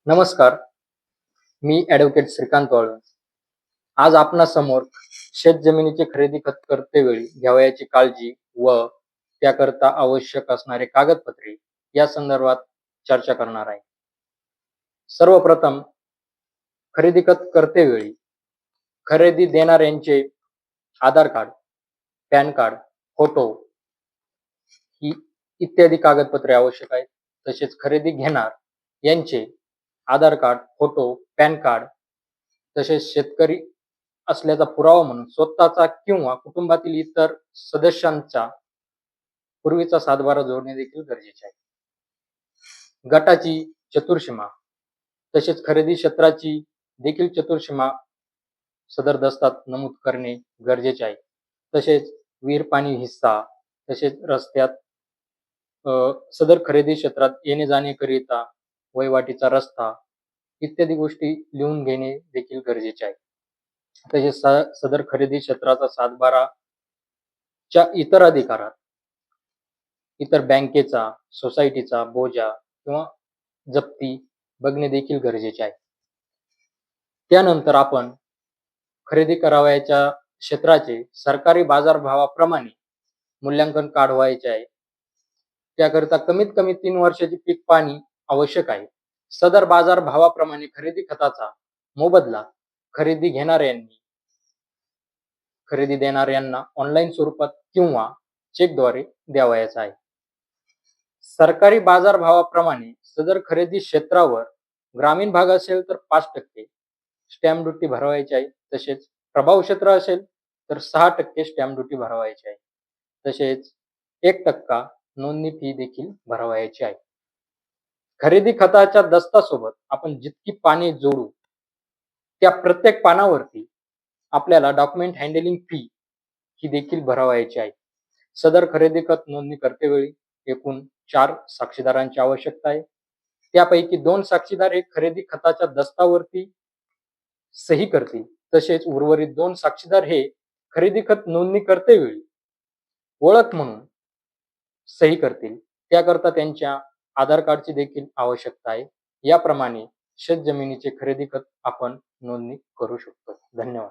नमस्कार, मी ॲडव्होकेट श्रीकांत वाळून. आज आपणासमोर शेतजमिनीची खरेदी खत करतेवेळी घ्यावयाची काळजी व त्याकरता आवश्यक असणारे कागदपत्रे या संदर्भात चर्चा करणार आहे. सर्वप्रथम खरेदी खत करतेवेळी खरेदी देणाऱ्यांचे आधार कार्ड, पॅन कार्ड, फोटो ही इत्यादी कागदपत्रे आवश्यक आहेत. तसेच खरेदी घेणार यांचे आधार कार्ड, फोटो, पॅन कार्ड तसेच शेतकरी असल्याचा पुरावा म्हणून स्वतःचा किंवा कुटुंबातील इतर सदस्यांचा पूर्वीचा सातबारा जोडणे देखील गरजेचे आहे. गटाची चतुर्सीमा तसेच खरेदी क्षेत्राची देखील चतुर्सीमा सदर दस्तात नमूद करणे गरजेचे आहे. तसेच विहीर पाणी हिस्सा तसेच रस्त्यात सदर खरेदी क्षेत्रात येणे जाणेकरिता वहिवाटीचा रस्ता इत्यादी गोष्टी लिहून घेणे देखील गरजेचे आहे. तसेच सदर खरेदी क्षेत्राचा सातबाराच्या इतर अधिकारात इतर बँकेचा, सोसायटीचा बोजा किंवा जप्ती बघणे देखील गरजेचे आहे. त्यानंतर आपण खरेदी करावयाच्या क्षेत्राचे सरकारी बाजारभावाप्रमाणे मूल्यांकन काढवायचे आहे. त्याकरिता कमीत कमी 3 वर्षाची पीक पाहणी आवश्यक आहे. सदर बाजार भावाप्रमाणे खरेदी खताचा मोबदला खरेदी घेणाऱ्यांनी खरेदी देणाऱ्यांना ऑनलाईन स्वरूपात किंवा चेकद्वारे द्यावयाचा आहे. सरकारी बाजार भावाप्रमाणे सदर खरेदी क्षेत्रावर ग्रामीण भाग असेल तर 5% स्टॅम्प ड्युटी भरवायची आहे. तसेच प्रभाव क्षेत्र असेल तर 6% स्टॅम्प ड्युटी भरवायची आहे. तसेच 1% नोंदणी फी देखील भरवायची आहे. खरेदी खताच्या दस्तासोबत आपण जितकी पाने जोडू त्या प्रत्येक पानावरती आपल्याला डॉक्युमेंट हँडलिंग फी ही देखील भरवायची आहे. सदर खरेदी खत नोंदणी करतेवेळी एकूण 4 साक्षीदारांची आवश्यकता आहे. त्यापैकी 2 साक्षीदार हे खरेदी खताच्या दस्तावरती सही करतील. तसेच उर्वरित 2 साक्षीदार हे खरेदी खत नोंदणी करतेवेळी ओळख म्हणून सही करतील. त्याकरता त्यांच्या आधार कार्डची देखील आवश्यकता आहे. याप्रमाणे शेतजमिनीचे खरेदी खत आपण नोंदणी करू शकतो. धन्यवाद.